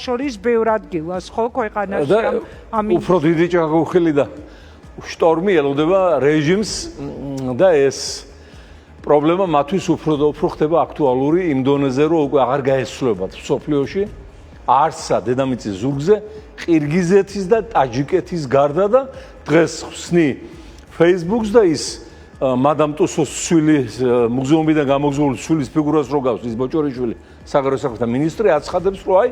შორის ბევრ ადგილას ხო ქვეყანაში ამის უფრო დიდი ჭაღუხილი და შტორმი ელოდება რეჟიმს და ეს პრობლემა მათთვის უფრო და უფრო ხდება აქტუალური იმ დონეზე, რომ უკვე აღარ გაესწრებათ სოფლიოში არსა დედამიწის ზურგზე ყირგიზეთის და ტაჯიკეთის გარდა და დღეს ხსნი Facebook-ს და ის მადამ ტუსოს ცვილის მუზეუმიდან გამოგზაურული ცვილის ფიგურას რო გავს ის ბოჭორიშვილი საგარეო საქმეთა მინისტრი აცხადებს, რომ აი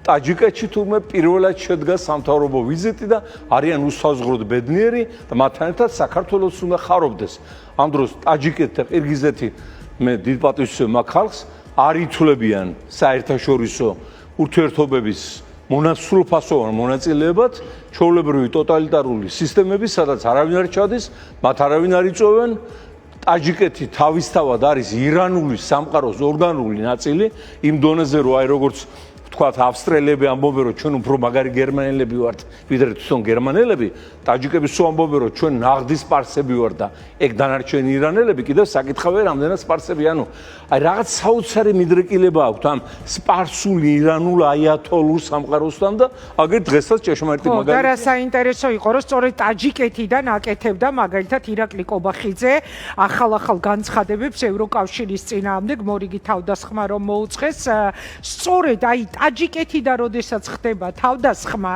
ტაჯიკეთში თურმე პირველად შედგა სამთავრობო ვიზიტი და არიან უსაზღვროდ ბედნიერი და მათთან ერთად საქართველოს უნდა ხარობდეს. ამ დროს ტაჯიკეთი და ყირგიზეთი მე დიდ პატივს მაგ ხალხს არ ითვლებიან საერთაშორისო ურთიერთობების მონასრულფასოვან მონაწილეებად ჩვეულებრივი ტოტალიტარული სისტემების, სადაც არავინ არ ჩადის, მათ არავინ არ იწვევენ. ტაჯიკეთი თავისთავად არის ირანული სამყაროს ორგანული ნაწილი, იმ დონეზე რომ აი როგორც ვთქვათ, ავსტრიელები ამბობენ, რომ ჩვენ უფრო მაგარი გერმანელები ვართ, ვიდრე თვითონ გერმანელები, ტაჯიკები სულ ამბობენ, რომ ჩვენ ნაღდის სპარსები ვართ და ეგ დანარჩენი ირანელები კიდევ საკითხავენ რამდენად სპარსები, ანუ აი რაღაც საოცარი მიდრეკილება აქვს ამ სპარსული ირანულ აიათოლურ სამყაროსთან და აგერ დღესაც ჭეშმარიტი მაგალითი. და რა საინტერესო იყო, რომ სწორედ ტაჯიკეთიდან აკეთებდა მაგალითად ირაკლი კობახიძე ახალ განცხადებებს ევროკავშირის წინააღმდეგ მორიგი თავდასხმა რომ მოუწყეს, სწორედ აი ტაჯიკეთიდან როდესაც ხდება თავდასხმა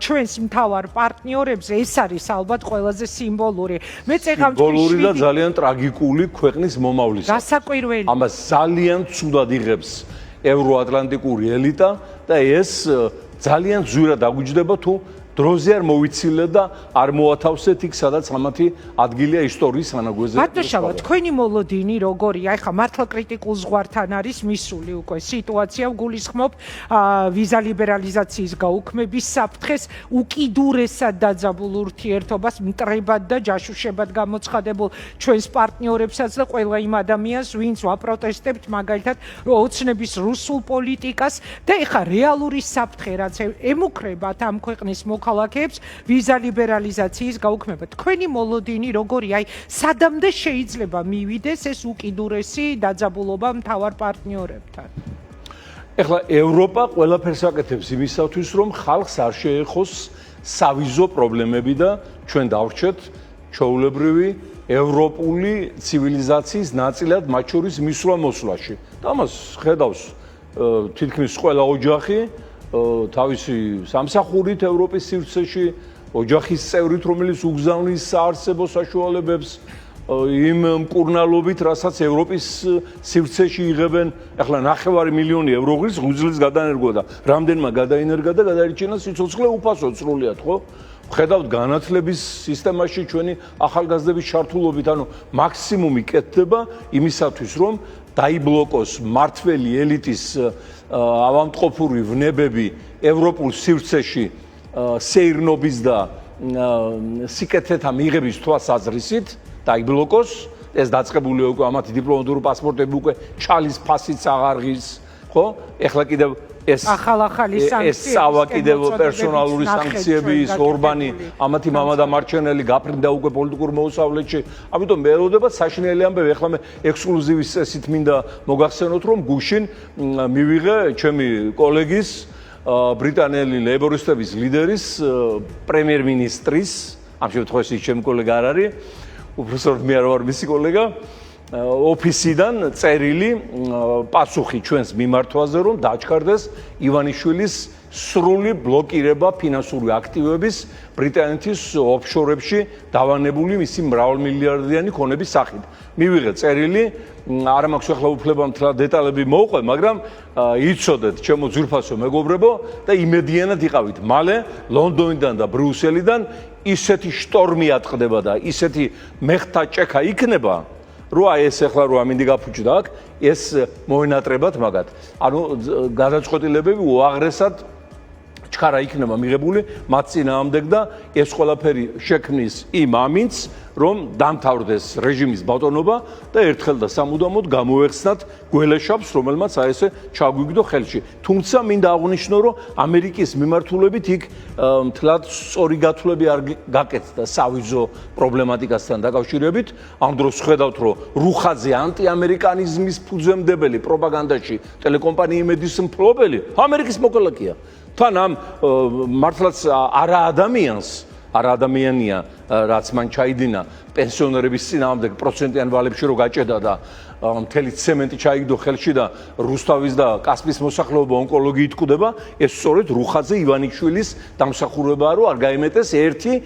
ჩვენს მთავარ პარტნიორებზე ეს არის ალბათ ყველაზე სიმბოლური. მე წეღავ სიმბოლური და ძალიან ტრაგიკული ქვეყნის მომავლის. გასაკვირველი. ამას ძალიან ცუდად იღებს ევროატლანტიკური ელიტა და ეს ძალიან ძვირად აგვიჯდება თუ დროზე არ მოვიცილეთ და არ მოათავსეთ იქ, სადაც ამათი ადგილია ისტორიის ანაგვეზე. ბატონშავა, თქვენი მოლოდინი როგორია? ეხლა მართლა კრიტიკულ ზღვართან არის მისული უკვე სიტუაცია, გულისხმობ ვიზა ლიბერალიზაციის გაუქმების საფრთხეს, უკიდურესად დაძაბულ ურთიერთობას მტრებად და ჯაშუშებად გამოცხადებულ ჩვენს პარტნიორებსაც და ყველა იმ ადამიანს, ვინც ვაპროტესტებთ მაგალითად ოცნების რუსულ პოლიტიკას და ეხლა რეალური საფრთხე რაც ემუქრებათ ამ ქვეყნის ქალაქებს ვიზა ლიბერალიზაციის გაუქმება. თქვენი მოლოდინი როგორია? აი, სადამდე შეიძლება მივიდეს ეს უკიდურესი დაძაბულობა მთავარ პარტნიორებთან? ეხლა ევროპა ყველაფერს აკეთებს იმისათვის, რომ ხალხს არ შეეხოს სავიზო პრობლემები და ჩვენ დავრჩეთ ჩვეულებრივი ევროპული ცივილიზაციის ნაწილად, მათ შორის მისვლა-მოსვლაში. და ამას ხედავს თითქმის ყველა ოჯახი თავისი სამსახურით ევროპის სივრცეში, ოჯახის წევრით, რომელიც უგზავნის საარსებო საშუალებებს იმ მკურნალობით, რასაც ევროპის სივრცეში იღებენ, ახლა 9 მილიონი ევრო ღვიძლის გადანერგვა და რამდენმა გადაინერგა და გადაირჩინა სიცოცხლე უფასოდ სრულიად, ხო? ვხედავთ განათლების სისტემაში ჩვენი ახალგაზრდების ჩართულობით, ანუ მაქსიმუმი კეთდება იმისათვის, რომ დაიბლოკოს მართველი ელიტის ავადმყოფური ვნებები ევროპულ სივრცეში სეირნობის და სიკეთეთა მიღების თვალსაზრისით დაიბლოკოს. ეს დაწყებულია უკვე ამათი დიპლომატიური პასპორტები უკვე ჩალის ფასიც აღარ ღირს, ხო? ეხლა კიდევ ახალი სანქციები, წავა კიდევ პერსონალური სანქციები, ორბანი, ამათი მამა და მარჩენელი გაფრინდა უკვე პოლიტიკურ მოუსავლეთში. ამიტომ მე ელოდება საშინელი ამბები. ეხლა მე ექსკლუზივის წესით მინდა მოგახსენოთ, რომ გუშინ მივიღე ჩემი კოლეგის, ბრიტანელი ლეიბორისტების ლიდერის, პრემიერ-მინისტრის, ამ შემთხვევაში ის ჩემი კოლეგა არ არის, უბრალოდ მე არ ვარ მისი კოლეგა. ოფისიდან წერილი პასუხი ჩვენს მიმართვაზე, რომ დაჩქარდეს ივანიშვილის სრული ბლოკირება ფინანსური აქტივების ბრიტანეთის ოფშორებში დავანებული მისი მრავალმილიარდიანი ქონების სახით. მივიღე წერილი, არ მაქვს ახლა უფლება მთლად დეტალები მოვყვე, მაგრამ იცოდეთ ჩემო ძვირფასო მეგობრებო და იმედიანად იყავით. მალე ლონდონიდან და ბრიუსელიდან ისეთი შტორმი ატყდება და ისეთი მეხთა ჭექა იქნება, რომ აი ეს ახლა რომ ამინდი გაფუჭდა აქ, ეს მოენატრებათ მაგათ. ანუ გადაწყვეტილებები უაღრესად ჩქარა იქნება მიღებული მათ წინააღმდეგ და ეს ყველაფერი შექმნის იმ ამინდს, რომ დამთავრდეს რეჟიმის ბატონობა და ერთხელ და სამუდამოდ გამოეხსნათ გველეშაპს, რომელმაც აი ესე ჩაგვიგდო ხელში. თუმცა მინდა აღვნიშნო, რომ ამერიკის მიმართულებით იქ მთლად სწორი გათვლები არ გაკეთდა სავიზო პრობლემატიკასთან დაკავშირებით. ამ დროს ხედავთ, რომ რუხაძე ანტიამერიკანიზმის ფუძემდებელი პროპაგანდაში ტელეკომპანია იმედის მფლობელი ამერიკის მოქალაქეა. თან ამ მართლაც არა ადამიანია, რაც მან ჩაიდინა პენსიონერების წინააღმდეგ პროცენტიან ვალებში რო გაჭედა და მთელი ცემენტი ჩაიგდო ხელში და რუსთავის და კასპიის მოსახლეობა ონკოლოგიით კვდება, ეს სწორედ რუხაძე ივანიშვილის დამსახურებაა, რომ არ გაემეტეს 1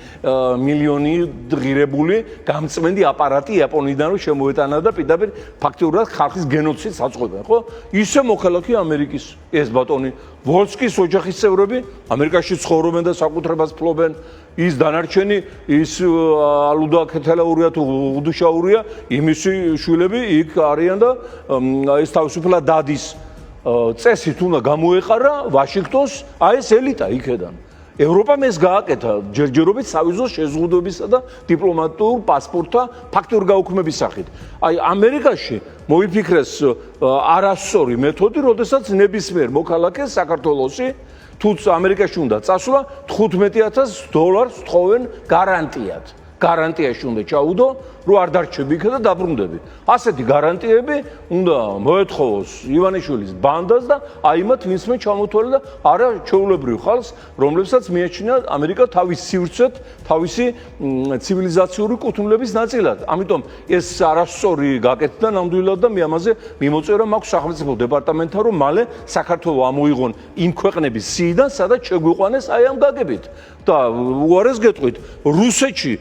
მილიონი ღირებული გამწმენდი აპარატი იაპონიიდან რომ შემოეტანა და პირდაპირ ფაქტიურად ხალხის გენოციდს აწყვებენ, ხო? ისე მოქალაქე ამერიკის ეს ბატონი ვოლსკის ოჯახის წევრები ამერიკაში ცხოვრობენ და საკუთრებას ფლობენ. ის დანარჩენი ის ალუდა ქეთელაურია თუ უდუშაურია, იმისი შვილები იქ არიან და ეს თავისუფლად დადის წესით უნდა გამოეყარა ვაშინგტონს აი ეს ელიტა იქედან. ევროპამ ეს გააკეთა ჯერჯერობით სავიზო შეზღუდვებისა და დიპლომატიურ პასპორტთა ფაქტიურ გაუქმების სახით. აი ამერიკაში მოიფიქრეს არასწორი მეთოდი, როდესაც ნებისმიერ მოქალაქეს საქართველოსი თუ ამერიკაში უნდა წასვლა $15,000 თხოვენ გარანტიად. გარანტიაში უნდა ჩაუდო, რომ არ დარჩები იქ და დაბრუნდები. ასეთი გარანტიები უნდა მოეთხოვოს ივანიშვილის ბანდას და აი მათ ვინცმე ჩამოთვალე და არა ჩვეულებრივ ხალხს, რომლებსაც მიაჩნია ამერიკა თავის სივრცეთ, თავისი ცივილიზაციური კუთვნილების ნაწილად. ამიტომ ეს არასწორი გაკეთდა ნამდვილად და მე ამაზე მიმოწერა მაქვს სახელმწიფო დეპარტამენტთან, რომ მალე საქართველოს ამოიღონ იმ ქვეყნების სიიდან, სადაც შეგვიყვანეს აი ამ გაგებით. და უარეს გეტყვით, რუსეთში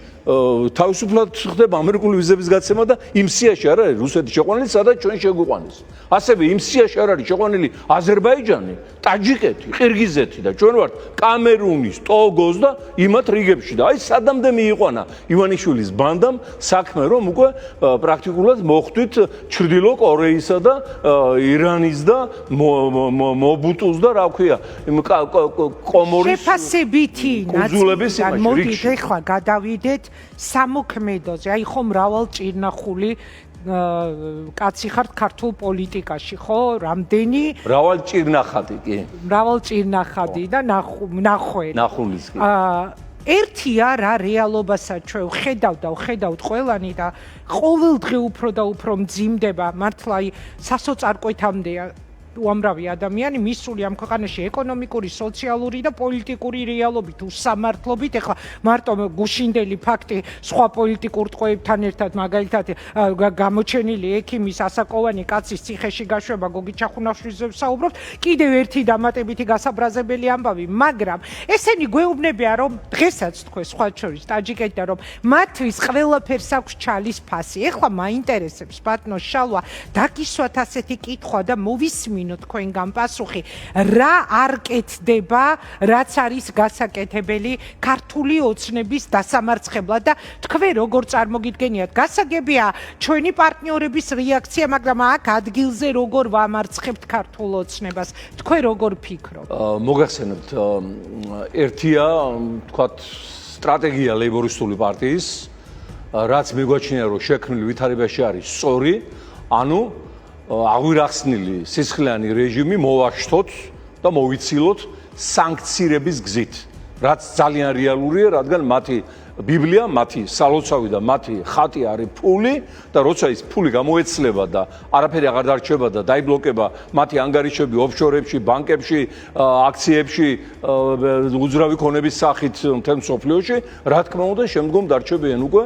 თავისუფლად ხდება ამერიკული ვიზების გაცემა და იმ სიაში არ არის რუსეთი შეყვანილი, სადაც ჩვენ შეგვიყვანეს. ასევე იმ სიაში არ არის შეყვანილი აზერბაიჯანი, ტაჯიკეთი, ყირგიზეთი და ჩვენ ვართ კამერუნის, ტოგოს და იმათ რიგებში და აი სადამდე მიიყვანა ივანიშვილის ბანდამ საქმე, რომ უკვე პრაქტიკულად მოხვდით ჩრდილო კორეისა და ირანის და მობუტუს და რა ქვია, კომორის შეფასებითი კუნძულების იმაში მოდით ეხლა გადავიდეთ სამოქმედოზე. აი ხო მრავალჭირნახული კაცი ხართ ქართულ პოლიტიკაში, ხო? რამდენი მრავალჭირნახადი კი. მრავალჭირნახადი და ნახველი. ნახულის კი. ერთია რა რეალობასაც ჩვენ ვხედავთ ყველანი და ყოველდღე უფრო და უფრო მძიმდება მართლა სასოწარკვეთამდეა უამრავი ადამიანი მისული ამ ქვეყანაში ეკონომიკური, სოციალური და პოლიტიკური რეალობით, უსამართლობით. ეხლა მარტო გუშინდელი ფაქტი სხვა პოლიტიკურ ტყვეებთან ერთად, მაგალითად გამოჩენილი ექიმის ასაკოვანი კაცის ციხეში გაშვება გოგი ჩახუნაშვილზე ვსაუბრობთ, კიდევ ერთი დამატებითი გასაბრაზებელი ამბავი, მაგრამ ესენი გვეუბნებიან, რომ დღესაც თქვენ სხვა შორის ტაჯიკეთიდან, რომ მათთვის ყველაფერს აქვს ჩალის ფასი. ეხლა მაინტერესებს ბატონო შალვა, დაგისვათ ასეთი კითხვა და მოვისმინოთ თქვენგან პასუხი, რა არ კეთდება, რაც არის გასაკეთებელი ქართული ოცნების დასამარცხებლად და თქვენ როგორ წარმოგიდგენიათ, გასაგებია ჩვენი პარტნიორების რეაქცია, მაგრამ აქ ადგილზე როგორ ვამარცხებთ ქართულ ოცნებას, თქვენ როგორ ფიქრობთ? მოგახსენებთ, ერთია, თქვათ, სტრატეგია ლეიბორისტული პარტიის, რაც მიგვაჩნია, რომ შექმნილი ვითარებაში არის სწორი, ანუ აღვირახსნილი სისხლიანი რეჟიმი მოვაშთოთ და მოვიცილოთ სანქციების გზით, რაც ძალიან რეალურია, რადგან მათი ბიბლია, მათი სალოცავი და მათი ხატი არის ფული და როცა ის ფული გამოეცლება და არაფერი აღარ დარჩება და დაიბლოკება მათი ანგარიშები ოფშორებში, ბანკებში, აქციებში, უძრავი ქონების სახით მთელ მსოფლიოში, რა თქმა უნდა, შემდგომ დარჩებიან უკვე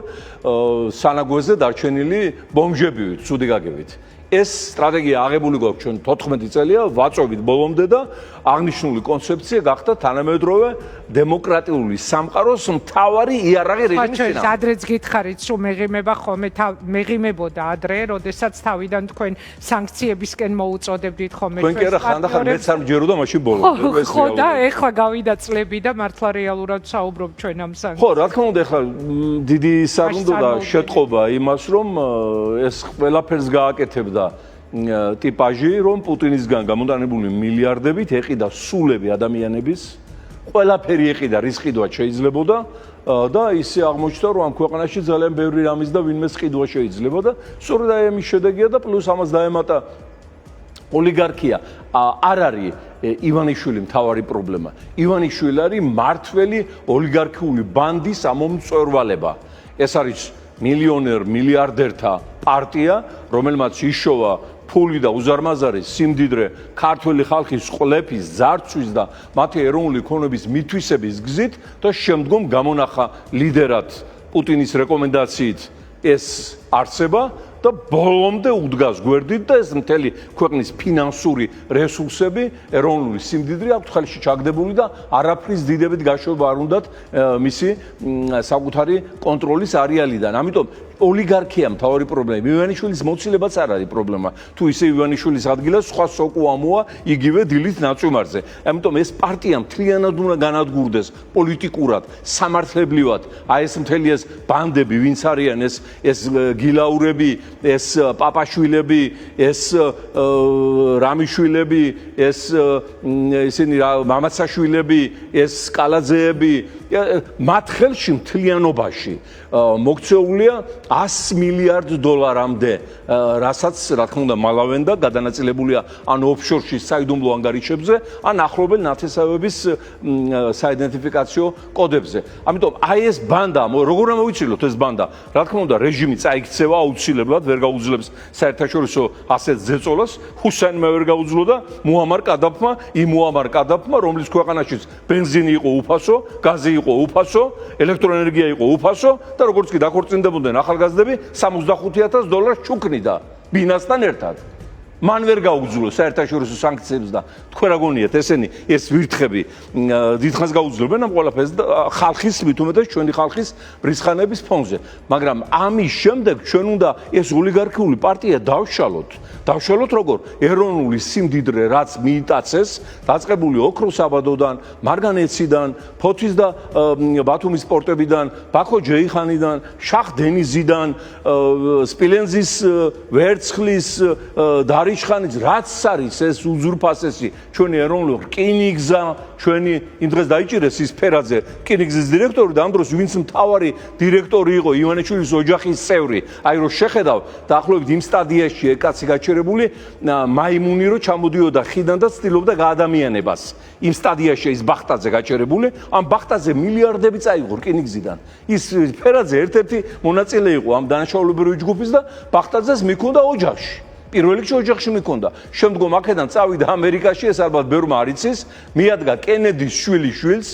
სანაგვეზე დარჩენილი ბომჟები, ცუდი გაგებით. ეს სტრატეგია აღებული გვაქვს ჩვენ 14 წელია, ვაწვევით ბოლომდე და აღნიშნული კონცეფცია გახდა თანამედროვე დემოკრატიული სამყაროს მთავარი იარაღი რეჟიმის წინააღმდეგ. ადრეც გითხარით, რომ მეღიმება ხოლმე მეღიმებოდა ადრე, როდესაც თავიდან თქვენ სანქციებისკენ მოუწოდებდით ხოლმე ჩვენ კი არა ხანდახან მეც არ მჯეროდა მაშინ ბოლომდე. ხო და ეხლა გავიდა წლები და მართლა რეალურად საუბრობ ჩვენ ამ სანქციებზე. ხო, რა თქმა უნდა, ეხლა დიდი საგუნდო და შეტყობა იმას, რომ ეს ყველაფერს გააკეთებდა ტიპაჟი, რომ პუტინისგან გამოტანებული მილიარდებით ეყიდა სულები ადამიანების, ყველაფერი ეყიდა, რის ყიდვა შეიძლებოდა და ისე აღმოჩნდა, რომ ამ ქვეყანაში ძალიან ბევრი რამის და ვინმეს ყიდვა შეიძლება და სწორედ აი ამის შედეგია და პლუს ამას დაემატა ოლიგარქია არ არის ივანიშვილი მთავარი პრობლემა. ივანიშვილი არის მართველი ოლიგარქიული ბანდის ამომწვერვალება. ეს არის მილიონერ მილიარდერთა პარტია, რომელმაც იშოვა ფული და უზარმაზარი სიმდიდრე ქართული ხალხის ყლეფის, ძარცვის და მათი ეროვნული ქონების მითვისების გზით და შემდგომ გამონახა ლიდერად პუტინის რეკომენდაციით ეს არსება და ბოლომდე უდგას გვერდით და ეს მთელი ქვეყნის ფინანსური რესურსები, ეროვნული სიმდიდრე აქვს ხელში ჩაგდებული და არაფრის დიდებით გაშვება არ უნდათ მისი საკუთარი კონტროლის არეალიდან. ამიტომ ოლიგარქია მთავარი პრობლემა. ივანიშვილის მოცილებაც არ არის პრობლემა. თუ ისე ივანიშვილის ადგილას სხვა სოკუამოა იგივე დილით ნაწვიმარზე. ამიტომ ეს პარტია მთლიანად უნდა განადგურდეს პოლიტიკურად, სამართლებრივად. აი ეს მთელი ეს ბანდები, ვინც არიან ეს გილაურები, ეს პაპაშვილები, ეს რამიშვილები, ეს ისინი მამაცაშვილები, ეს კალაძეები, მათ ხელში მთლიანობაში მოქცეულია 100 მილიარდ დოლარამდე, რასაც რა თქმა უნდა მალავენ და გადანაწილებულია ან ოფშორში საიდუმლო ანგარიშებზე, ან ახლობელ ნათესავების საიდენტიფიკაციო კოდებზე. ამიტომ აი ეს ბანდა, როგორ ამოვიცილოთ ეს ბანდა? რა თქმა უნდა რეჟიმი წაიქცევა აუცილებლად, ვერ გაუძლებს საერთაშორისო ასეთ ზეწოლას, ჰუსაინმა ვერ გაუძლო და მუამარ კადაფმა, რომლის ქვეყანაშიც ბენზინი იყო უფასო, გაზი იყო უფასო, ელექტროენერგია იყო უფასო და როგორც კი დაქორწინდებოდნენ ახალგაზრდები, $65,000 ჩუქნიდა ბინასთან ერთად. მან ვერ გაუძლო საერთაშორისო სანქციებს და თქვენ რა გონიათ ესენი ეს ვირთხები დიდხანს გაუძლებენ ამ ყველაფერს და ხალხის მით უმეტეს ჩვენი ხალხის რისხანების ფონზე. მაგრამ ამის შემდეგ ჩვენ უნდა ეს ოლიგარქიული პარტია დავშალოთ როგორ? ეროვნული სიმდიდრე რაც მიიტაცეს, დაწყებული ოქროს საბადოდან, მარგანეციდან, ფოთის და ბათუმის პორტებიდან, ბაქო ჯეიხანიდან, შახ დენიზიდან, სპილენძის ვერცხლის დარიშხანის რაც არის ეს უზურპასესი ჩვენი ეროვნული რკინიგზა, ჩვენი იმ დღეს დაიჭირეს ის ფერაძე რკინიგზის დირექტორი და ამ დროს ვინც მთავარი დირექტორი იყო ივანიშვილის ოჯახის წევრი, აი რომ შეხედავ დაახლოებით იმ სტადიაში კაცი გაჩერებული მაიმუნი რო ჩამოდიოდა ხიდან და ცდილობდა გაადამიანებას. იმ სტადიაში ის ბახტაძე გაჩერებული, ამ ბახტაძე მილიარდები წაიღო რკინიგზიდან. ის ფერაძე ერთ-ერთი მონაწილე იყო ამ დანაშაულებრივი ჯგუფის და ბახტაძეს მიქონდა ოჯახში. პირველ რიგში ოჯახში მიქონდა. შემდგომ აქედან წავიდა ამერიკაში, ეს ალბათ ბევრმა არ იცის, მიადგა კენედის შვილიშვილს,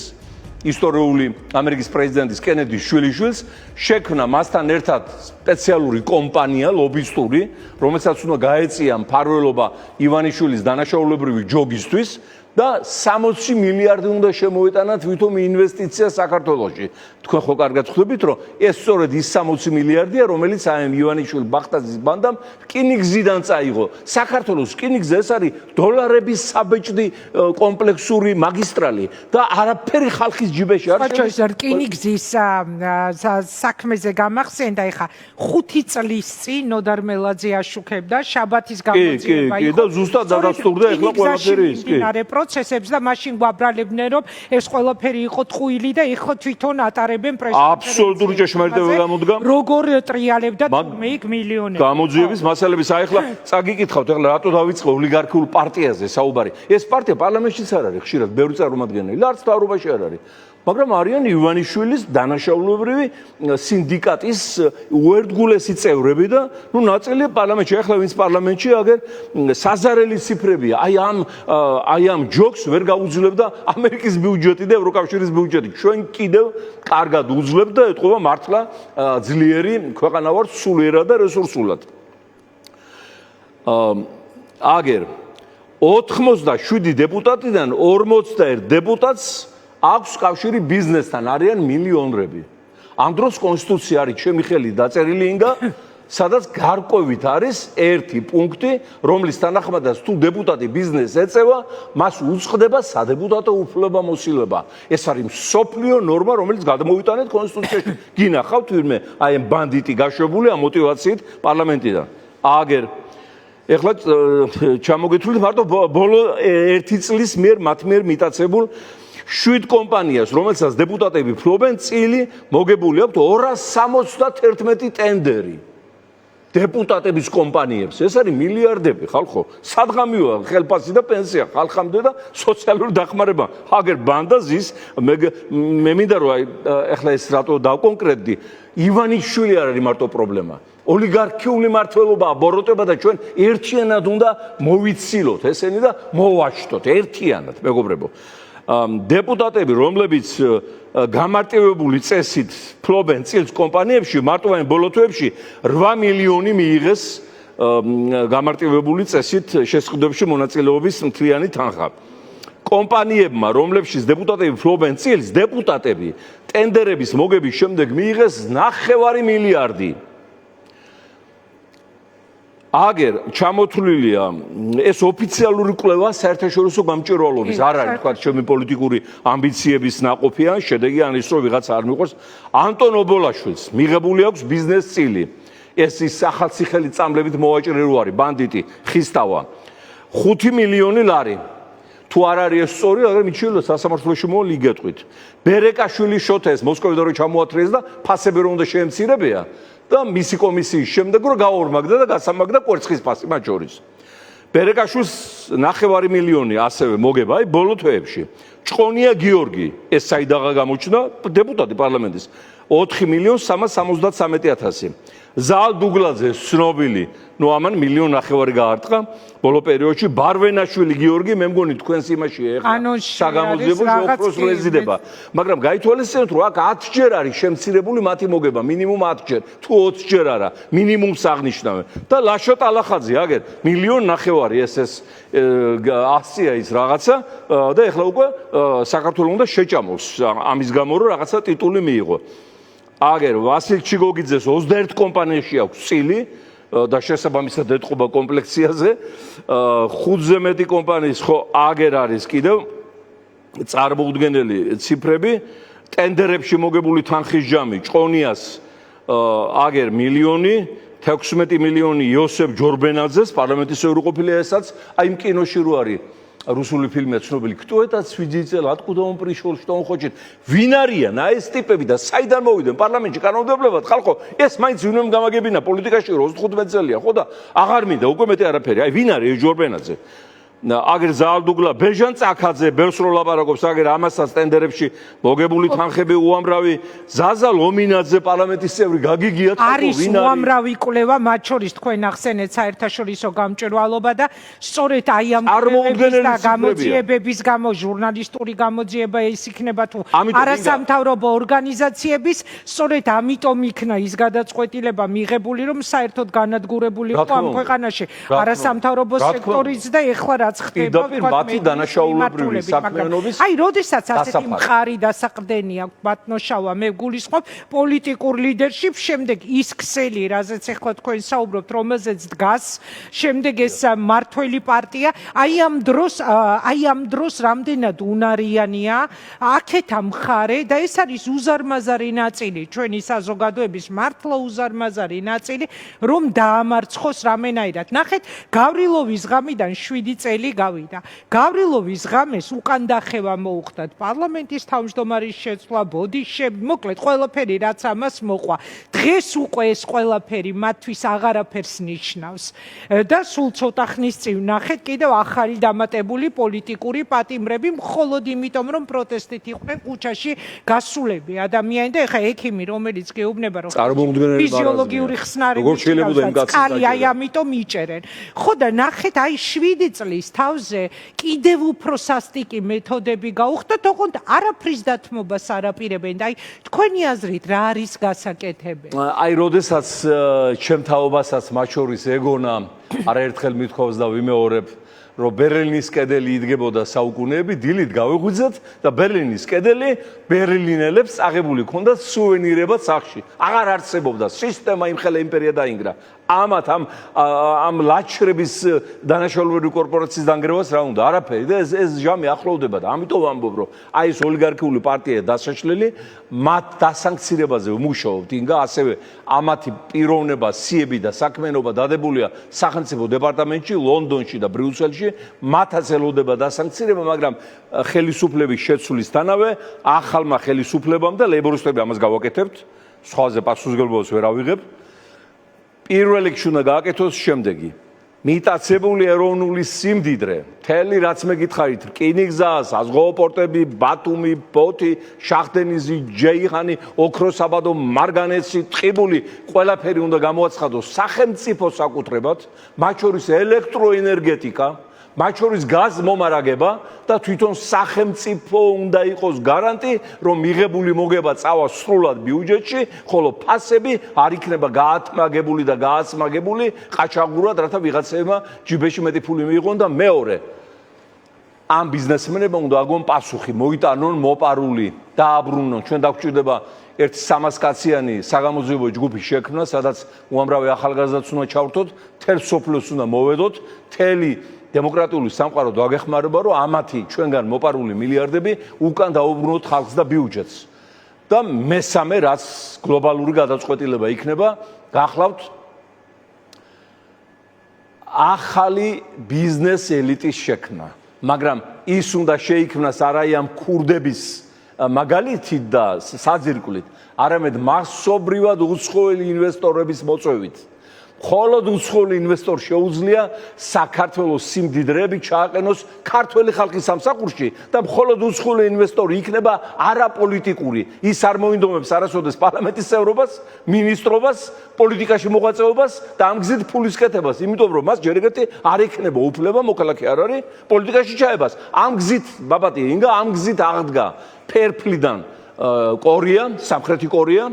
ისტორიული ამერიკის პრეზიდენტის კენედის შვილიშვილს, შექმნა მასთან ერთად სპეციალური კომპანია, ლობისტური, რომელსაც უნდა გაეწია მფარველობა ივანიშვილის დანაშაულებრივი ჯოგისთვის და 60 მილიარდი უნდა შემოეტანათ ვითომ ინვესტიცია საქართველოში. თქვენ ხო კარგად ხვდებით, რომ ეს სწორედ ის 60 მილიარდია, რომელიც აი ივანიშვილ ბახტაძის ბანდამ რკინიგზიდან წაიღო. საქართველოს რკინიგზა ეს არის დოლარების საბეჭდი კომპლექსური მაგისტრალი და არაფერი ხალხის ჯიბეში არ შედის. რკინიგზის საქმეზე გამახსენდა, ეხა 5 წლის წინ ნოდარ მელაძე აშუქებდა შაბათის გამოძიება იყო. და ზუსტად დადასტურდა ეხლა ყველაფერი ის. პროცესებს და მაშინ გვაბრალებდნენ რომ ეს ყველაფერი იყო ტყუილი და ეხლა თვითონ ატარებენ პრეზიდენტს. აბსოლუტური ჭეშმარიტება გამოდგა. როგორ ტრიალებდა თურმე იქ მილიონები. გამოძიების მასალების აი ახლა წაგიკითხავთ ახლა რატო დავიწყე ოლიგარქიულ პარტიაზე საუბარი. ეს პარტია პარლამენტშიც არ არის ხშირად ბევრი წარმომადგენელი, არც მთავრობაში არ არის. მაგრამ არიან ივანიშვილის დანაშაულებრივი სინდიკატის უერთგულესი წევრები და ნუ ნაწილი პარლამენტში. ახლა ვინც პარლამენტში აგერ საზარელი ციფრებია. აი ამ ჯოკს ვერ გაუძლებდა ამერიკის ბიუჯეტი და ევროკავშირის ბიუჯეტი. ჩვენ კიდევ კარგად უძლებთ და ეთყობა მართლა ძლიერი ქვეყანა ვართ სულიერად და რესურსულად. აგერ 87 დეპუტატიდან 41 დეპუტატს აქვს კავშირი ბიზნესთან, არიან მილიონრები. ამ დროს კონსტიტუცია არის ჩემი ხელით დაწერილი ინგა, სადაც გარკვევით არის ერთი პუნქტი, რომლის თანახმადაც თუ დეპუტატი ბიზნესს ეწევა, მას უწყდება სადეპუტატო უფლებამოსილება. ეს არის მსოფლიო ნორმა, რომელიც გადმოვიტანეთ კონსტიტუციაში. გინახავთ ვინმე აი ამ ბანდიტი გაშვებული ამ мотивაციით პარლამენტიდან. აგერ ეხლა ჩამოგეთვლით მარტო ბოლო 1 წლის მათ მიერ მიტაცებულ 7 კომპანიას, რომელსაც დეპუტატები ფლობენ, წილი მოგებული აქვს 271 ტენდერი. დეპუტატების კომპანიებს, ეს არის მილიარდები, ხალხო. სადგამიოა ხელფასი და პენსია, ხალხამდე და სოციალური დახმარება. აგერ ბანდა ზის, მე მინდა რომ ეხლა ეს რატო დავკონკრეტდი, ივანიშვილი არ არის მარტო პრობლემა. ოლიგარქიული მართლობაა, ბოროტება და ჩვენ ერთიანად უნდა მოვიცილოთ ესენი და მოვაშტოთ ერთიანად, მეგობრებო. დეპუტატები, რომლებიც გამარტივებული წესით ფლობენ წილს კომპანიებში, მარტივად ბოლო თვეებში 8 მილიონი მიიღეს გამარტივებული წესით შესყიდვებში მონაწილეობის მთლიანი თანხა. კომპანიებმა, რომლებშიც დეპუტატები ფლობენ წილს, დეპუტატები ტენდერების მოგების შემდეგ მიიღეს 9 მილიარდი. აგერ ჩამოთვლილია ეს ოფიციალური კვლევა საერთაშორისო გამჭვირვალობის არ არის თქვა ჩემი პოლიტიკური ამბიციების ნაყოფი ან შედეგი ან ის რომ ვიღაც არ მიყვარს ანტონ ობოლაშვილს მიღებული აქვს ბიზნეს წილი ეს ის ახალციხელი წამლებით მოვაჭრე ბანდიტი ხისთავა 5 მილიონი ლარი თუ არ არის ეს სწორი აგერ მიჩივლო სასამართლოში მოლიგეთყვით ბერეკაშვილი შოთეს მოსკოვიდან რო ჩამოათრიეს და ფასები რომ უნდა შეემცირებია და მისი კომისიის შემდეგ რო გაორმაგდა და გასამაგდა კვერცხის ფასი მათ შორის. ბერეკაშვილს 9 მილიონი ასევე მოგება, აი ბოლო თვეებში. ჭყონია გიორგი, ეს საიდაღა გამოჩნდა დეპუტატი პარლამენტის 4.373.000. ზალ დუგლაძე ცნობილი, ნუ ამან 1.9 მილიონი გაარტყა ბოლო პერიოდში. ბარვენაშვილი გიორგი, მე მგონი თქვენს იმაშია ეხლა საგამოძიებო ოქროს რეზიდება. მაგრამ გაითვალისწინოთ, რომ აქ 10 ჯერ არის შემცირებული მათი მოგება, მინიმუმ 10 ჯერ, თუ 20 ჯერ არა, მინიმუმს აღნიშნავენ. და ლაშოთ ალახაძე, აგერ 1.9 მილიონი ეს აქცია ის რაღაცა და ეხლა უკვე საქართველოს უნდა შეჭამოს ამის გამო რომ რაღაცა ტიტული მიიღო. აგერ ვასილ ჩიგოგიძეს 21 კომპანიაში აქვს წილი და შესაბამისად ეთყობა კომპლექციაზე 5-ზე მეტი კომპანიის ხო აგერ არის კიდევ წარმოუდგენელი ციფრები ტენდერებში მოგებული თანხის ჯამი ჭყონიას აგერ 1 მილიონი 16 მილიონი იოსებ ჯორბენაძეს პარლამენტის წევრი ყოფილია ესაც აი იმ კინოში რო არის რუსული ფილმია ცნობილი кто этот свидетель откуда он пришел что он хочет ვინ არიან აი ეს ტიპები და საიდან მოვიდნენ პარლამენტში კანონმდებლობად ხალხო ეს მაინც ვინმე გამაგებინა პოლიტიკაში 25 წელია ხო და აღარ მინდა უკვე მეტი არაფერი აი ვინ არის ჯორბენაძე აგერ ზალდუგლა ბეჟან წაკაძე ბერს რო ლაპარაკობს აგერ ამასაც ტენდერებში მოგებული თანხები უამრავი ზაზა ლომინაძე პარლამენტის წევრი გაგიგიათ არის უამრავი კვლევა მათ შორის თქვენ ახსენეთ საერთაშორისო გამჭვირვალობა და სწორედ აი ამ კვლევების და გამოძიებების გამო ჟურნალისტური გამოძიება ის იქნება თუ არასამთავრობო ორგანიზაციების სწორედ ამიტომ იქნა ის გადაწყვეტილება მიღებული რომ საერთოდ განადგურებული იყო ამ ქვეყანაში არასამთავრობო სექტორიც და ეხლა ხდება მათი დანაშაულებრივი საქმიანობის აი როდესაც ასეთი მყარი დასაყრდენი აქვს ბატონშავა მე გულისხმობ პოლიტიკურ ლიდერშიპს შემდეგ ის ქსელი რაზეც ახლა თქვენ საუბრობთ რომელზეც დგას შემდეგ ეს მართველი პარტია აი ამ დროს რამდენად უნარიანია აქეთ ამხარე და ეს არის უზარმაზარი ნაწილი ჩვენი საზოგადოების მართლა უზარმაზარი ნაწილი რომ დაამარცხოს რამენაირად ნახეთ გავრილოვის ღამიდან 7 წელი გავიდა. გავრილოვის ღამეს უკან დახევა მოუხდათ პარლამენტის თავმჯდომარის შეცვლა, ბოდიშები, მოკლედ ყველაფერი რაც ამას მოყვა. დღეს უკვე ეს ყველაფერი მათთვის აღარაფერს ნიშნავს. და სულ ცოტა ხნის წინ ნახეთ კიდევ ახალი დამატებული პოლიტიკური პატიმრები მხოლოდ იმიტომ რომ პროტესტით იყვნენ ქუჩაში გასულები ადამიანი და ეხა ექიმი რომელიც გეუბნება რომ ფიზიოლოგიური ხსნარი წყალი აი ამიტომ იჭერენ. ხო და ნახეთ აი 7 წლის თავზე კიდევ უფრო სასტიკი მეთოდები გაუხდათ, თქო არაფრის დათმობას არ აპირებენ და აი თქვენი აზრით რა არის გასაკეთებელი? აი როდესაც ჩემ თაობასაც მათ შორის ეგონა არაერთხელ მithქვავს და ვიმეორებ რომ ბერლინის კედელი იდგებოდა საუკუნეები, დილით გავიღვიძეთ და ბერლინის კედელი ბერლინელებს აღებული ჰქონდათ სუვენირებად სახში. აღარ არსებობდა სისტემა, იმხელა იმპერია დაინგრა. ამათ ამ ლაჩრების დანაშაულებრივი კორპორაციის დანგრევას რა უნდა? არაფერი და ეს ჟამი ახლოვდება და ამიტომ ვამბობ, რომ აი ეს ოლიგარქიული პარტია დასაშლელი, მათ დასანქცირებაზე ვმუშაობთ, ინგა ასევე ამათი პიროვნება, სიები და საქმიანობა დადებულია სახელმწიფო დეპარტამენტში, ლონდონში და ბრიუსელში, მათაც ელოდება დასანქცირება, მაგრამ ხელისუფლების შეცვლისთანავე ახალმა ხელისუფლებამ და ლეიბორისტები ამას გავაკეთებთ, სხვაზე პასუხისმგებლობას ვერ ავიღებ. პირველ რიგში უნდა გააკეთოს შემდეგი. მიტაცებული ეროვნული სიმდიდრე, მთელი რაც მე გითხარით, რკინიგზა, საზღვაო პორტები, ბათუმი, ბოთი, შახდენიზი, ჯეიხანი, ოქროსაბადო, მარგანეცი, ტყიბული, ყველაფერი უნდა გამოაცხადოს სახელმწიფო საკუთრებად, მათ შორის ელექტროენერგეტიკა, მათ შორის გაზმომარაგება და თვითონ სახელმწიფო უნდა იყოს გარანტი, რომ მიღებული მოგება წავა სრულად ბიუჯეტში, ხოლო ფასები არ იქნება გაათმაგებული და გააცმაგებული ყაჩაღურად, რათა ვიღაცებმა ჯიბეში მეტი ფული მიიღონ და მეორე ამ ბიზნესმენებმა უნდა აგონ პასუხი, მოიტანონ მოპარული, დააბრუნონ. ჩვენ დაგვჭირდება ერთი 300 კაციანი საგამოძიებო ჯგუფი შექმნა, სადაც უამრავი ახალგაზრდაც უნდა ჩავრთოთ, თელ სოფლოს უნდა მოვედოთ, თელი დემოკრატიული სამყარო დაგეხმარება, რომ ამათი ჩვენგან მოპარული მილიარდები უკან დაუბრუნოთ ხალხს და ბიუჯეტს. და მესამე, რაც გლობალური გადაწყვეტილება იქნება, გახლავთ ახალი ბიზნეს ელიტის შექმნა. მაგრამ ის უნდა შეიქმნას არა ამ ქურდების მაგალითით და საძირკვლით, არამედ მასობრივად უცხოელი ინვესტორების მოწვევით. მხოლოდ უცხოელი ინვესტორ შეუძლია საქართველოს სიმდიდრეები ჩააყენოს ქართველი ხალხის სამსახურში და მხოლოდ უცხოელი ინვესტორი იქნება არაპოლიტიკური. ის არ მოინდომებს არასოდეს პარლამენტის წევრობას, მინისტრობას, პოლიტიკაში მოღვაწეობას და ამ გზით ფულის კეთებას, იმიტომ რომ მას ჯერ ეგეთი არ ექნება უფლება, მოქალაქე არ არის პოლიტიკაში ჩაებას. ამ გზით, ბაბატი, ინგა ამ გზით აღდგა ფერფლიდან კორეა, სამხრეთი კორეა,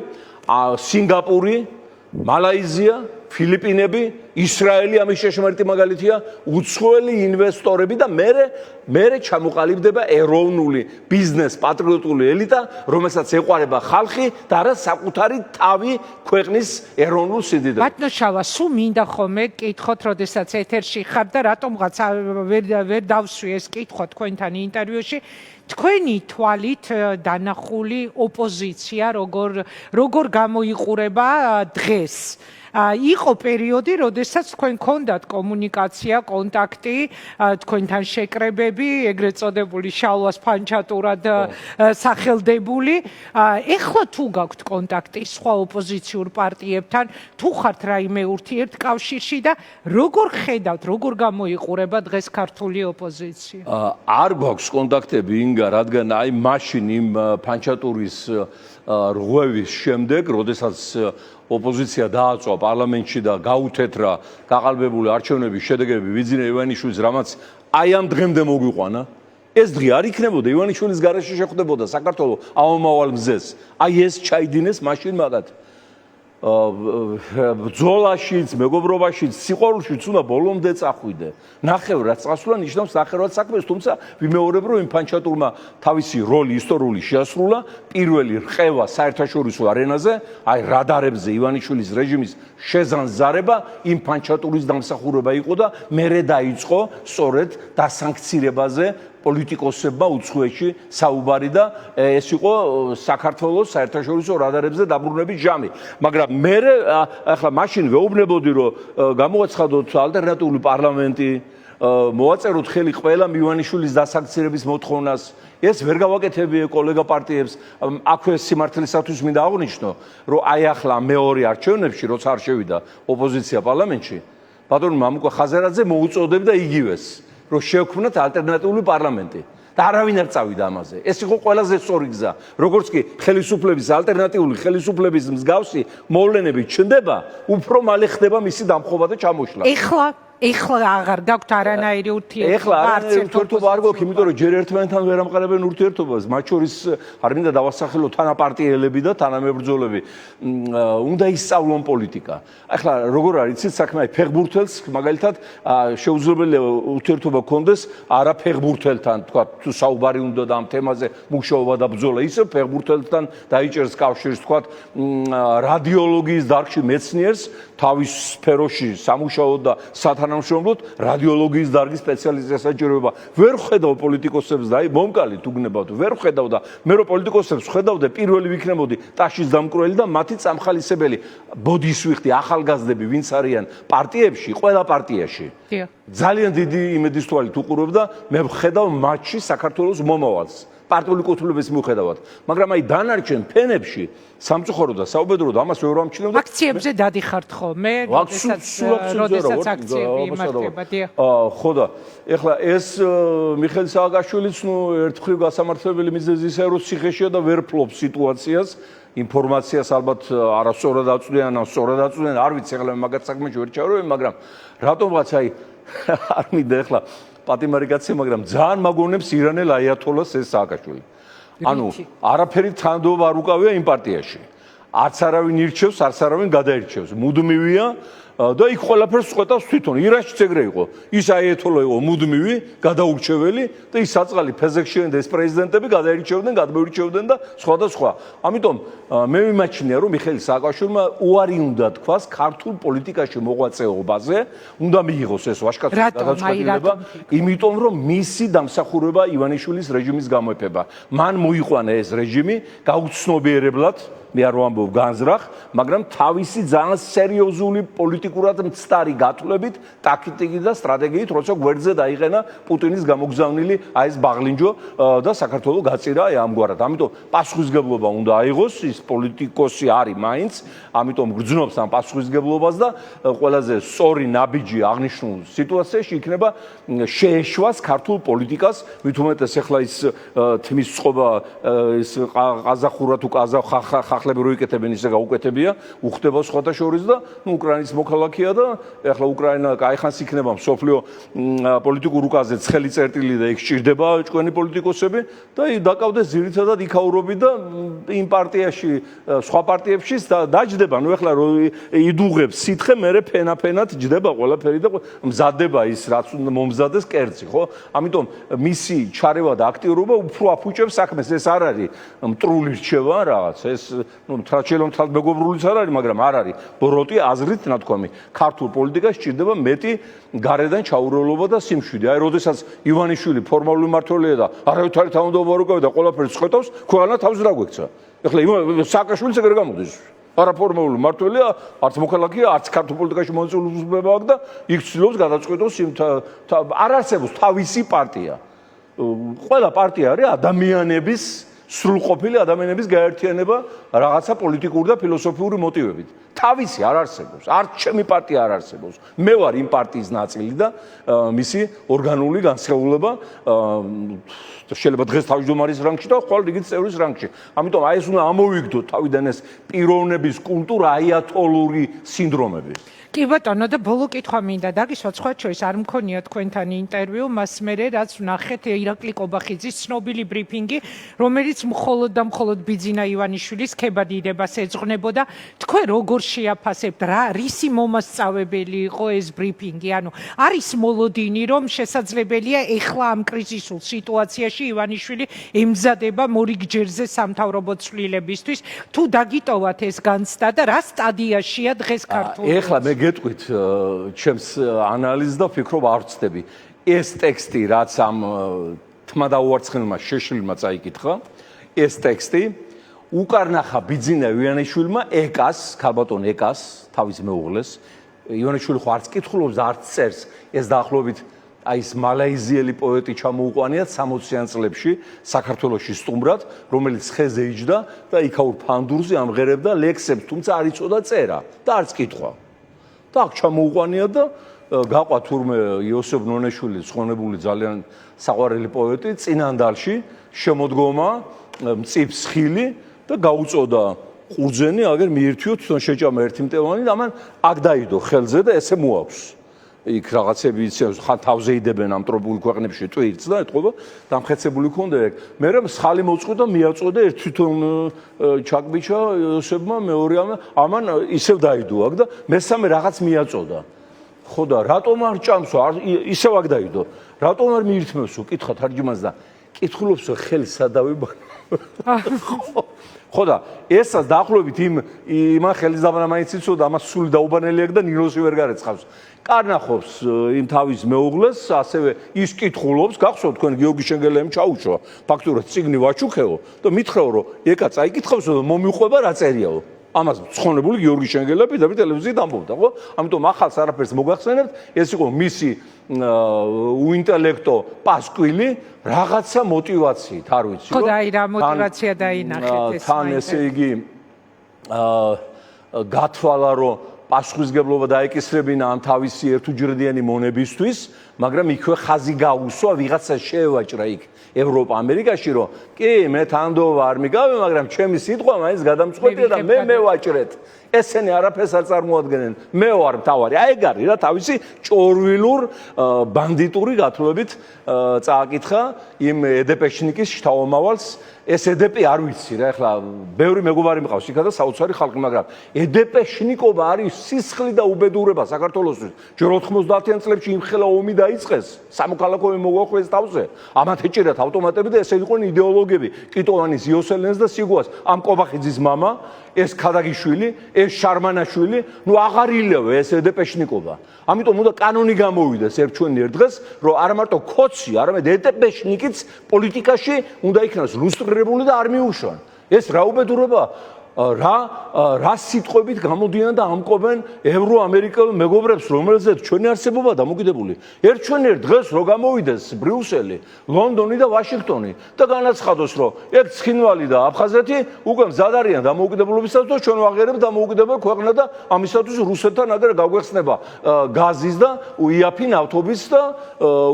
სინგაპური, მალაიზია, ფილიპინები, ისრაელი ამის შეშმარიტი მაგალითია, უცხოელი ინვესტორები და მერე ჩამოყალიბდება ეროვნული ბიზნეს პატრიოტული ელიტა, რომელსაც ეყვარება ხალხი და არა საკუთარი თავი ქვეყნის ეროვნულ სიმდიდრეს. ბატონო შავა, სულ მინდა ხოლმე კითხოთ, როდესაც ეთერში ხარ და რატომღაც ვერ დავსვი ეს კითხვა თქვენთან ინტერვიუში. თქვენი თვალით დანახული ოპოზიცია როგორ გამოიყურება დღეს? იყო პერიოდი, როდესაც თქვენ გქონდათ კომუნიკაცია, კონტაქტი, თქვენთან შეკრებები, ეგრეთ წოდებული შალვას ფანჩატურად სახელდებული. ეხლა თუ გაქვთ კონტაქტი სხვა ოპოზიციურ პარტიებთან, თუ ხართ რაიმე ურთიერთკავშირში და როგორ ხედავთ, როგორ გამოიყურება დღეს ქართული ოპოზიცია? არ გვაქვს კონტაქტები, ინგა, რადგან აი მაშინ იმ ფანჩატურის რღვევის შემდეგ, როდესაც ოპოზიცია დააწვა პარლამენტში და გაუთეთრა გაყალბებული არჩევნების შედეგები ვიძინე ივანიშვილის, რამაც აი ამ დღემდე მოგვიყვანა. ეს დღე არ იქნებოდა, ივანიშვილის გარეშე შეხვდებოდა საქართველოს ამომავალ მზეს. აი ეს ჩაიდინეს მაშინ მაგათ. ბრძოლაშიც, მეგობრობაშიც, სიყვარულშიც უნდა ბოლომდე წახვიდე. ნახევრად წასვლა ნიშნავს ნახევრად საქმეს, თუმცა ვიმეორებ, რომ იმ ფანჩატურმა თავისი როლი ისტორიული შეასრულა. პირველი რყევა საერთაშორისო არენაზე, აი რადარებზე ივანიშვილის რეჟიმის შეზანზარება იმ ფანჩატურის დამსახურება იყო და მერე დაიწყო სწორედ დასანქცირებაზე პოლიტიკოსებმა უცხოეთში საუბარი და ეს იყო საქართველოს საერთაშორისო რადარებზე დაბრუნების ჟამი. მაგრამ მე ახლა მაშინ ვეუბნებოდი, რომ გამოაცხადოთ ალტერნატიული პარლამენტი, მოვაწეროთ ხელი ყველა ივანიშვილის დასანქცირების მოთხოვნას. ეს ვერ გავაკეთებიე კოლეგა პარტიებს. აქვე სიმართლისათვის მინდა აღვნიშნო, რომ აი ახლა მეორე არჩევნებში, როცა არ შევიდა ოპოზიცია პარლამენტში, ბატონო მამუკა ხაზარაძე მოუწოდებდა იგივეს, რომ შევქმნათ ალტერნატიული პარლამენტი და არავინ არ წავიდა ამაზე. ეს იყო ყველაზე სწორი გზა. როგორც კი ხელისუფლების ალტერნატიული ხელისუფლების მსგავსი მოვლენები ჩნდება, უფრო მალე ხდება მისი დამხობა და ჩამოშლა. ეხლა ეხლა აღარ გაქვთ არანაირი ურთიერთობა. ეხლა არანაირი ურთიერთობა არ გვაქვს, იმიტომ რომ ჯერ ერთმანეთთან ვერ ამყარებენ ურთიერთობას. მათ შორის არ მინდა დავასახელო თანაპარტიელები და თანამებრძოლები. უნდა ისწავლონ პოლიტიკა. ეხლა როგორ არის, იცით საქმე, აი ფეხბურთელს მაგალითად შეუძლებელია ურთიერთობა გქონდეს არა ფეხბურთელთან, თქვა თუ საუბარი უნდა და ამ თემაზე მუშაობა და ბრძოლა, ისე ფეხბურთელთან დაიჭერს კავშირს, თქვა რადიოლოგიის დარგში მეცნიერს თავის სფეროში სამუშაოდ და სათანამშრომლოდ რადიოლოგიის დარგის სპეციალისტის საჭიროება. ვერ ხედავ პოლიტიკოსებს და აი მომკალი თუ გნებავთ, ვერ ხედავ და მე რო პოლიტიკოსებს ხედავდე, პირველი ვიქნებოდი ტაშის დამკვრელი და მათი წამხალისებელი ბოდის ვიხდი ახალგაზრდები, ვინც არიან პარტიებში, ყველა პარტიაში. ძალიან დიდი იმედის თვალით უყურებ და მე ვხედავ მათში საქართველოს მომავალს. პარტიული კუთვნილების მიუხედავად, მაგრამ აი დანარჩენ ფენებში სამწუხარო და საუბედურო და ამას ვერ ვამჩნევ. აქციებზე დადიხართ ხოლმე, როდესაც აქციები იმართება. ხო და ეხლა ეს მიხეილ სააკაშვილიც ერთხელ გასამართლებელი მიზეზი ისაა, რომ ციხეშია და ვერ ფლობს სიტუაციას. ინფორმაციას ალბათ არასწორად აწვდიან, სწორად აწვდიან, არ ვიცი, ეხლა მაგათ საქმეში ვერ ჩავარვები, მაგრამ რატომღაც აი არ მინდა ეხლა პატიმარი კაცი, მაგრამ ძალიან მაგონებს ირანელ აიათოლას ეს სააკაშვილი. ანუ არაფერი თანდობა არ უკავია იმ პარტიაში. არც არავინ ირჩევს, არც არავინ გადაირჩევს. მუდმივია და იქ ყველაფერს წყვეტავს თვითონ. ირანშიც ეგრე იყო. ის აიათოლა იყო მუდმივი, გადაურჩეველი და ის საწყალი ფეზექშენ და ეს პრეზიდენტები გადაირჩევდნენ, გადმოირჩევდნენ და სხვა და სხვა. ამიტომ მე ვიმაჩნია, რომ მიხეილ სააკაშვილმა უარი უნდა თქვას ქართულ პოლიტიკაში მოღვაწეობაზე, უნდა მიიღოს ეს ვაჟკაცის გადაწყვეტილება, იმიტომ რომ მისი დამსახურება ივანიშვილის რეჟიმის გამოეფება. მან მოიყვანა ეს რეჟიმი გაუცნობიერებლად, მე არ ვამბობ განზრახ, მაგრამ თავისი ძალიან სერიოზული პოლიტიკურად მცდარი გათვლებით, ტაქტიკით და სტრატეგიით, როცა გვერდზე დაიყენა პუტინის გამოგზავნილი აი ეს ბაღლინჯო და საქართველოს გაწირა აი ამგვარად. ამიტომ პასუხისგებლობა უნდა აიღოს, ის პოლიტიკოსი არის მაინც, ამიტომ გრძნობს ამ პასუხისგებლობას და ყველაზე სწორი ნაბიჯი აღნიშნულ სიტუაციაში იქნება შეეშვას ქართულ პოლიტიკას, მით უმეტეს ახლა ის თმის წყობა ის ყაზახურად თუ ხახლები რო იკეთებენ ისე გაუკეთებია, უხდება სხვათა შორის და უკრაინის მოქალაქეა და ახლა უკრაინა кайხანს იქნება მსოფლიო პოლიტიკურ უკაზე ცხელი წერტილი და იქ სჭირდება ჭკვენი პოლიტიკოსები და დაკავდეს ძირითადად იქაურობით და იმ პარტიაში, სხვა პარტიებში დაჯდება. ნუ ახლა რო იდუღებს სითხე, მერე ფენაფენად ჯდება ყველაფერი და მზადდება ის რაც უნდა მომზადეს კერძი, ხო? ამიტომ მისი ჩარევა და აქტიურობა უფრო აფუჭებს საქმეს. ეს არ არის მტრული რჩევა რაღაც, ეს ნუ თრაჩელონთან მეგობრულიც არ არის, მაგრამ არ არის ბროტი აზრით ნათქვამი. ქართულ პოლიტიკაში სჭირდება მეტი გარედან ჩაურევლობა და სიმშვიდე. აი, როდესაც ივანიშვილი ფორმალური მმართველია და არავითარი თანამდებობა არ უკავია და ყველაფერს წყვეტავს, ქვეყანა თავს რა გვექცა. ეხლა სააკაშვილიც ეგრე გამოდის. არაფორმალური მმართველია, არც მოქალაქეა, არც ქართულ პოლიტიკაში მონაწილეობის უფლება აქვს და იქ ცდილობს გადაწყვეტოს არ არსებობს თავისი პარტია. ყველა პარტია არის ადამიანების სრულყოფილი ადამიანების გაერთიანება რაღაცა პოლიტიკური და ფილოსოფიური მოტივებით. თავისი არ არსებობს, არც ჩემი პარტია არ არსებობს. მე ვარ იმ პარტიის ნაწილი და მისი ორგანული განსხეულება შეიძლება დღეს თავმჯდომარის რანგში და ხვალ რიგით წევრის რანგში. ამიტომ აი ეს უნდა ამოვიგდოთ თავიდან ეს პიროვნების კულტურა, აიათოლური სინდრომები. კი ბატონო და ბოლო კითხვა მინდა დაგისვათ, სხვა შორის არ მქონია თქვენთან ინტერვიუ, მას მერე რაც ვნახეთ ირაკლი კობახიძის ცნობილი ბრიფინგი, რომელიც მხოლოდ და მხოლოდ ბიძინა ივანიშვილის ქებადიდებას ეძღვნებოდა. თქვენ როგორ შეაფასებთ, რისი მომასწავებელი იყო ეს ბრიფინგი? ანუ არის მოლოდინი, რომ შესაძლებელია ეხლა ამ კრიზისულ სიტუაციაში ივანიშვილი ემზადება მორიგჯერზე სამთავრობო ცვლილებისთვის, თუ დაგიტოვათ ეს განცდა და რა სტადიაშია დღეს ქართული? ეხლა მე გეტყვით ჩემს ანალიზს და ვფიქრობ არ ვცდები. ეს ტექსტი, რაც ამ თმა დაუარცხენელმა შეშლილმა წაიკითხა, ეს ტექსტი უკარნახა ბიძინა ივანიშვილმა ეკას, ქალბატონ ეკას, თავის მეუღლეს. ივანიშვილი ხო არც კითხულობს, არც წერს. ეს დაახლოებით აი ეს მალაიზიელი პოეტი ჩამოუყვანიათ 60-იან წლებში საქართველოში სტუმრად, რომელიც ხეზე იჯდა და იქაურ ფანდურზე ამღერებდა ლექსებს, თუმცა არ იცოდა წერა და არც კითხვა. და აქ ჩამოუყვანია და გაყვა თურმე იოსებ ნონეშვილი, ცხონებული ძალიან საყვარელი პოეტი, წინანდალში შემოდგომა, მწიფს ხილი და გაუწოდა ყურძენი, აგერ მიირთვიო თვითონ შეჭამა ერთი მტევანი და ამან აქ დაიდო ხელზე და ესე მოაქვს. იქ რაღაცები ხან თავზე იდებენ ამ ტროპიკულ ქვეყნებში ტვირთს და ეთყობა დამხეცებული ქონდა ეგ. მე მსხალი მოწყო და მიაწოდა ერთ თვითონ ჩაკბიჩა იოსებმა მეორეამ ამან ისევ დაიდო აქ და მესამე რაღაც მიაწოდა. ხო და რატომ არ ჭამსო? ისევ აქ დაიდო. რატომ არ მიირთმევსო? კითხა თარჯიმანს და კითხულობსო ხელი სადავება. ხო და ესაც დაახლოებით იმან ხელის დაბანა მაინც იცოდა, ამას სული დაუბანელი აქვს და ნილოსი ვერ გარეცხავს. კარნახობს იმ თავის მეუღლეს, ასევე ის კითხულობს, გახსოვთ თქვენ გიორგი შენგელაიმ ჩაუშვა, ფაქტურად წიგნი ვაჩუქეო და მითხრაო რომ ეკა წაიკითხავსო და მომიყვება რა წერიაო. ამას ცხონებული გიორგი შენგელა პირდაპირ ტელევიზიით ამბობდა, ხო? ამიტომ ახალს არაფერს მოგახსენებთ, ეს იყო მისი უინტელექტო პასკვილი რაღაცა мотивაციით, არ ვიცი, ხო და აი რა мотивация დაინახეთ ეს. თან ესე იგი გათვალა რომ პასუხისგებლობა დაეკისრებინა ამ თავისი ერთუჯრედიანი მონებისთვის, მაგრამ იქვე ხაზი გაუსვა, ვიღაცა შეევაჭრა იქ ევროპა ამერიკაში, რომ კი მე თანდობა არ მიგავე, მაგრამ ჩემი სიტყვა მაინც გადამწყვეტია და მე ვაჭრეთ. ესენი არაფერს არ წარმოადგენენ. მე ვარ მთავარი. აი ეგ არის რა თავისი ჭორვილურ ბანდიტური გათვლებით წააკითხა იმ ედეპეშნიკის შთაომავალს. ეს ედეპი არ ვიცი რა, ეხლა ბევრი მეგობარი მყავს იქა და საოცარი ხალხი, მაგრამ ედეპეშნიკობა არის სისხლი და უბედურება საქართველოსთვის. ჯერ 90-იან წლებში იმხელა ომი დაიწყეს, სამოქალაქო მოგვახვეს თავზე. ამათ ეჭირათ ავტომატები და ესე იყვნენ იდეოლოგები. კიტოვანის, იოსელენს და სიგუას. ამ კობახიძის მამა, ეს ქადაგიშვილი, ეს შარმანაშვილი, ნუ აღარ ილევე ეს ედეპეშნიკობა. ამიტომ უნდა კანონი გამოვიდეს ერთ დღეს, რომ არა მარტო ქოცი, არამედ ედეპეშნიკიც პოლიტიკაში უნდა იქნას ლუსტრირებული და არ მიუშვან. ეს რა უბედურება, რა სიტყვებით გამოდიან და ამკობენ ევროამერიკელ მეგობრებს, რომელზეც ჩვენი არსებობა დამოკიდებული. ერთ დღეს რო გამოვიდეს ბრიუსელი, ლონდონი და ვაშინგტონი და განაცხადოს, რომ ეგ ცხინვალი და აფხაზეთი უკვე მზად არიან დამოუკიდებლობისას და ჩვენ ვაღიარებთ დამოუკიდებელ ქვეყნად და ამისათვის რუსეთთან აგერ გაგვეხსნება გაზის და იაფი ნავთობის და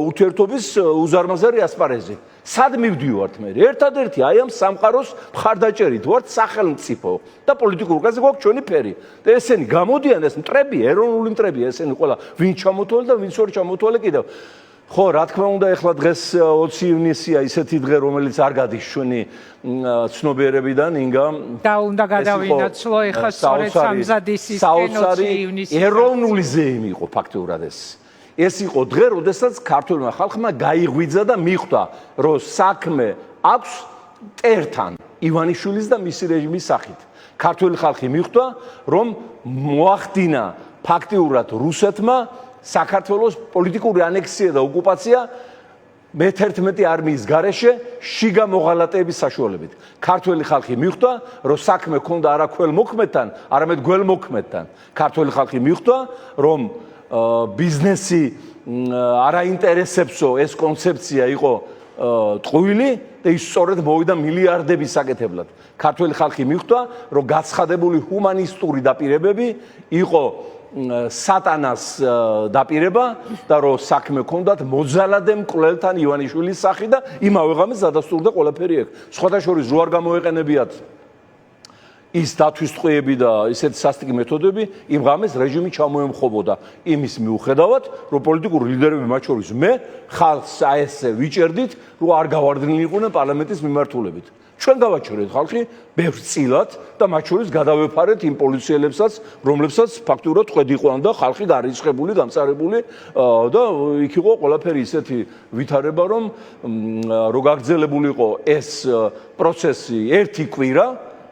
ურთიერთობის უზარმაზარი ასპარეზი. სად მივდივართ მე? ერთადერთი აი ამ სამყაროს მხარდაჭერით ვართ სახელმწიფო და პოლიტიკურ კაზე გვაქვს ჩვენი ფერი. და ესენი გამოდიან ეს მტრები, ეროვნული მტრები, ესენი ყველა ვინ ჩამოთვალე და ვინც ვერ ჩამოთვალე კიდევ. ხო, რა თქმა უნდა, ეხლა დღეს 20 ივნისია ისეთი დღე, რომელიც არ გადის ჩვენი ცნობიერებიდან, ინგა. და უნდა გადავინაცვლო ეხლა სწორედ სამზადისის 20 ივნისის. ეროვნული ზეიმი იყო ფაქტურად ეს. ეს იყო დღე, როდესაც ქართულმა ხალხმა გაიღვიძა და მიხვდა, რომ საქმე აქვს მტერთან, ივანიშვილის და მისი რეჟიმის სახით. ქართული ხალხი მიხვდა, რომ მოახდინა ფაქტიურად რუსეთმა საქართველოს პოლიტიკური ანექსია და ოკუპაცია მე-11 არმიის გარეშე შიგა მოღალატეების საშუალებით. ქართული ხალხი მიხვდა, რომ საქმე ქონდა არა ქველმოქმედთან, არამედ გველმოქმედთან. ქართული ხალხი მიხვდა, რომ ბიზნესი არ აინტერესებსო ეს კონცეფცია იყო ტყუილი და ის სწორედ მოვიდა მილიარდების საკეთებლად. ქართული ხალხი მიხვდა, რომ გაცხადებული ჰუმანისტური დაპირებები იყო სატანას დაპირება და რომ საქმე ქონდათ მოძალადე მკვლელთან ივანიშვილის სახი და იმავე ღამეს დადასტურდა ყველაფერი ეგ. სხვადასხვა რო არ გამოეყენებიათ ის დათვის ტყვეები და ისეთი სასტიკი მეთოდები, იმ ღამეს რეჟიმი ჩამოემხობოდა იმის მიუხედავად, რომ პოლიტიკური ლიდერები, მათ შორის მე, ხალხს ესე ვიჭერდით, რომ არ გავარდნილიყვნენ პარლამენტის მიმართულებით. ჩვენ გავაჩერეთ ხალხი ბევრწილად და მათ შორის გადავეფარეთ იმ პოლიციელებსაც, რომლებსაც ფაქტურად ყვედიყვან და ხალხი გარიცხებული, გამწარებული და იქ იყო ყველაფერი ისეთი ვითარება, რომ გაგრძელებული იყო ეს პროცესი ერთი კვირა.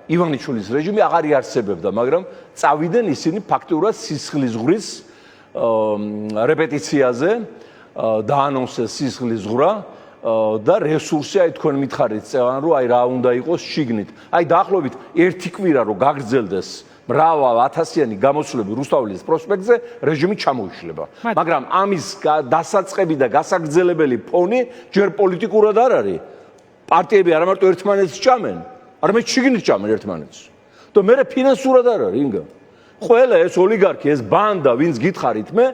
ივანიშვილის რეჟიმი აღარ იარსებებდა, მაგრამ წავიდნენ ისინი ფაქტურად სისხლისღვრის რეპეტიციაზე, დაანონსეს სისხლისღვრა და რესურსი აი თქვენ მითხარით წევან, რომ აი რა უნდა იყოს შიგნით. აი დაახლოებით ერთი კვირა რო გაგრძელდეს მრავალ ათასიანი გამოსვლები რუსთაველის პროსპექტზე, რეჟიმი ჩამოიშლება. მაგრამ ამის დასაწყები და გასაგრძელებელი ფონი ჯერ პოლიტიკურად არ არის. პარტიები არა მარტო ერთმანეთს ჭამენ, არამედ შიგნით ჭამენ ერთმანეთს. და მე ფინანსურად არ არის, ინგა. ყველა ეს ოლიგარქი, ეს ბანდა, ვინც გითხარით მე,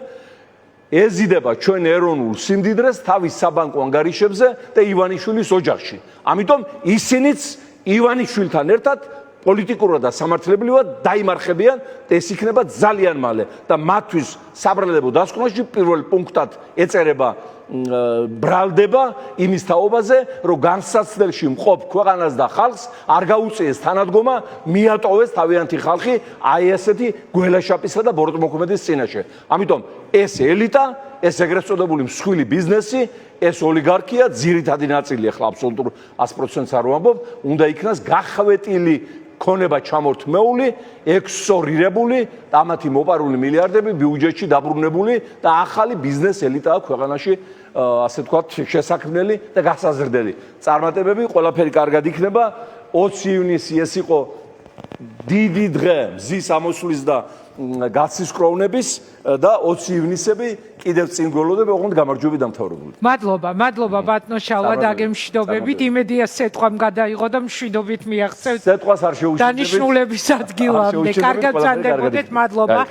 ეზიდება ჩვენ ეროვნულ სიმდიდრეს თავის საბანკო ანგარიშებზე და ივანიშვილის ოჯახში. ამიტომ ისინიც ივანიშვილთან ერთად პოლიტიკურად და სამართლებრივად დაიმარხებიან და ეს იქნება ძალიან მალე და მათთვის საბრალდებო დასკვნაში პირველ პუნქტად ეწერება ბრალდება იმის თაობაზე, რომ განსაცდელში მყოფ ქვეყანას და ხალხს არ გაუწიეს თანადგომა, მიატოვეს თავიანთი ხალხი აი ესეთი გველაშაპისა და ბოროტმოქმედის წინაშე. ამიტომ ეს ელიტა, ეს ეგრეთ წოდებული მსხვილი ბიზნესი, ეს ოლიგარქია, ძირითადი ნაწილი ახლა აბსოლუტურ 100%-ს არ ვამბობ, უნდა იქნას გახვეტილი ქონება ჩამორთმეული, ექსორირებული და ამათი მოპარული მილიარდები ბიუჯეტში დაბრუნებული და ახალი ბიზნეს ელიტაა ქვეყანაში, ასე ვთქვათ, შესაქმნელი და გასაზრდელი. წარმატებები, ყველაფერი კარგად იქნება. 20 ივნისი ეს იყო დიდი დღე მზის ამოსვლის და გაცის კროვნების და 20 ივნისები კიდევ წინ გველოდები, ოღონდ გამარჯვებით დამთავრებული. მადლობა ბატონო შალვა, დაგემშვიდობებით. იმედია სეტყვამ გადაიღო და მშვიდობით მიაღწევთ. სეტყვას არ შეუშინდებით. დანიშნულების ადგილამდე. კარგად წანდებოდეთ, მადლობა.